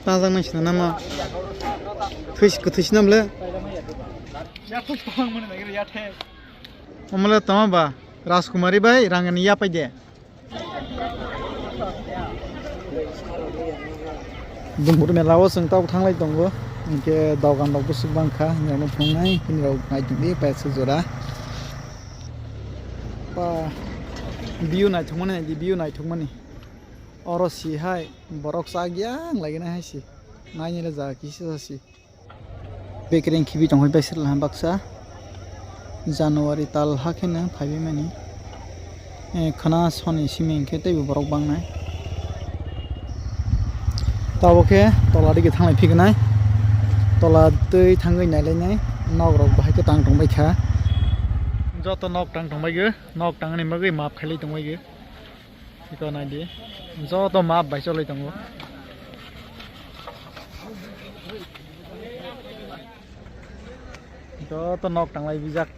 ताजा मानसि नामा थैसि नामले हमले तमाबा राजकुमारी बाय रांगनि या पाइदे दुमबुर मेलाव जों ताव थांलाय दंबो इनके दावगान दावबो सुबांखा हिनाव थांनाय हिनाव नायदोंबे पायसे जरा बा बिउ नायथंमोन दि बिउ नायथंमोन अरसि हाय बरक सागिया लागिना हायसि नायनिले जा किसि जासि बेकरें खिबि दंहै बैसोर लाहा बाक्सा जानुवारि ताल हाखेना फाइबे मानि खना सनि सिमेंखे तैबो बरक बांनाय तावके तला दिगे थांनाय फैगोनाय तला दै थांगै नायलायनाय नगरक बाहायके तां दंबाय था जत नक तां दंबायगो नक तांनि मगै माप खालि दंबायगो इको नायदि जत माप बाय चलै दंगो जत नक तांलाय बिजाक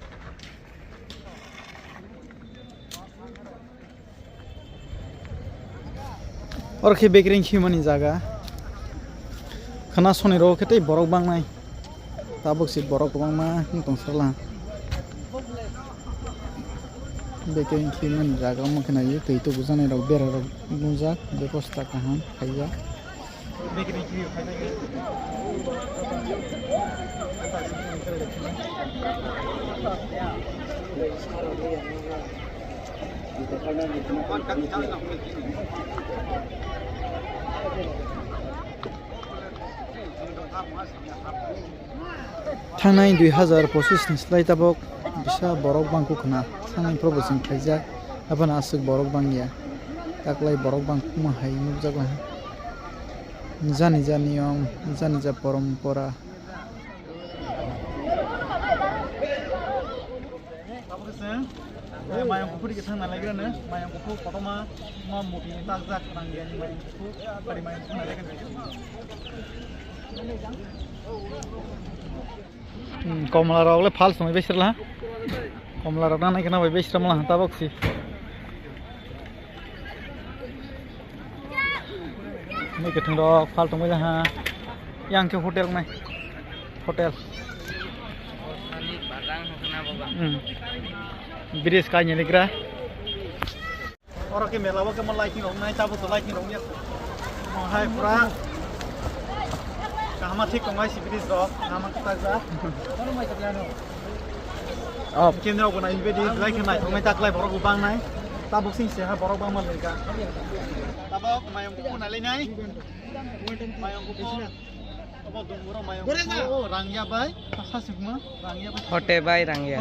अरखे बेकरिं खिमनि जागा खना सनि रो खेतै बरक बांनाय ताबकसि बरक बांमा दंसला बेकरिं खिमनि जागा मखनायो तै तो बुजानाय राव बेरा राव बुजाक बेबस्था काहाम खायजा बेकरिं खि खायनाय थांनाय 2025 नि स्लाइ ताबक बिसा बरक बांखौ खना थांनाय प्रबोजन खायजा आबाना आसुक बरक बांगिया ताकलाय बरक बांखौ माहाय नुजागला जानि जा नियम जानि जा परम्परा मायं कुकुरी के थांना लायग्रानो मायं कुकु पटमा मा मुति ताक जाक नांगियानि मायं कुकु पारि मायं थांना लायगोन कमला रावले फाल समय बेसरला कमला राव नाय केना बेसरमला ताबकसि नै गथं र फाल तंबाय हा यांके होटेल नाय होटेल ब्रिज का निलेग्रा और के मेलावा के मन लाइटिंग होना है ताबो तो लाइटिंग होंगे हाय पूरा कहां ठीक होंगे सी ब्रिज रो नाम का जा अब केन्द्र बनाय बेदि लाइक नाय होंगे ताकलाय बरक बांनाय ताबो सिं से हा बरक बां मन लेगा ताबो मायं को नायलायनाय मायं को अब दुमबुरा मायं को रांगिया बाय सासिगमा रांगिया होटे बाय रांगिया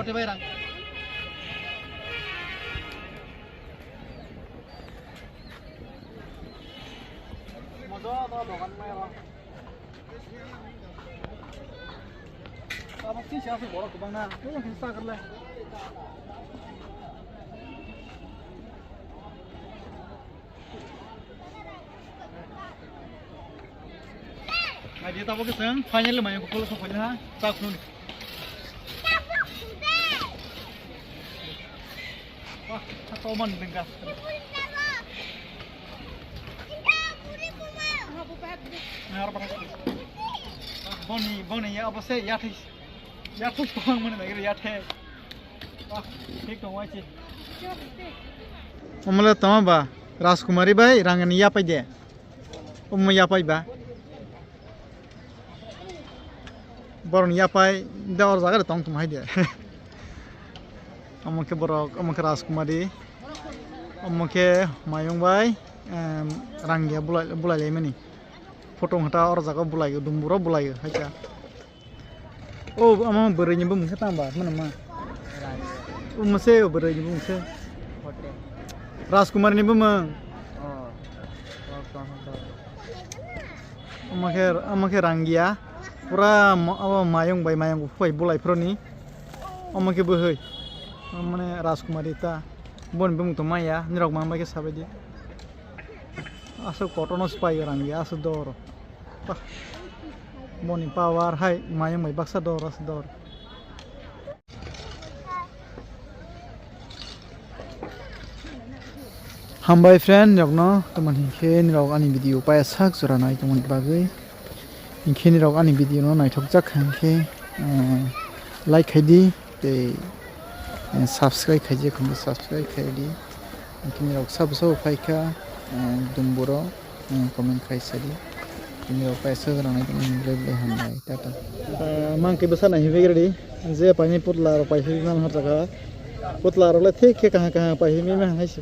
अब किसी से बड़ा कुबांगना तो हिस्सा कर ले आइए तब के संग फाइनल में को फॉलो कर हा ताकुन वाह तो मन देंगा बनी या अबसे याथे पहां मन नागिर याथे ठीक दं वाइसे हमले तमाबा राजकुमारी बाय रांगनि या पाइदे या पाइबा बरन या पाइ दावर जागा तंग तुम हाइदे अमके बरक अमके राजकुमारी अमके मायं बाय रांगिया बुलाय मनि फोटो हटा और जगह बुलायो दुमबुरा बुलायो हाइका ओ आमा बोरैनिबो मोनसे तांबा मोनमा मोनसे बोरैनिबो मोनसे राजकुमारनिबो मों अमके रांगिया पूरा मायं बाय मायं फुय बुलायफ्रनि अमके बोहै माने राजकुमारी ता बनबो मुतो माया निरक माबायके साबायदि आसो कटनो स्पाइ रांगिया आसो दर बनि पावार हाय मायं बाय बाक्सा दर आसो दर Hambai friend rok no teman hingke ni rok ani video pa sak jora nai teman bagui hingke ni rok ani video no naitok jak hingke like khaidi te subscribe khaije khumbu subscribe khaidi hingke ni rok sabso phaika dumburo comment khaisadi ni rok pa sak jora nai teman le hambai tata mangke besa nai hibegredi je pani putla ro pai hi nan har jaga putla ro le thik ke kaha kaha pai hi me haisi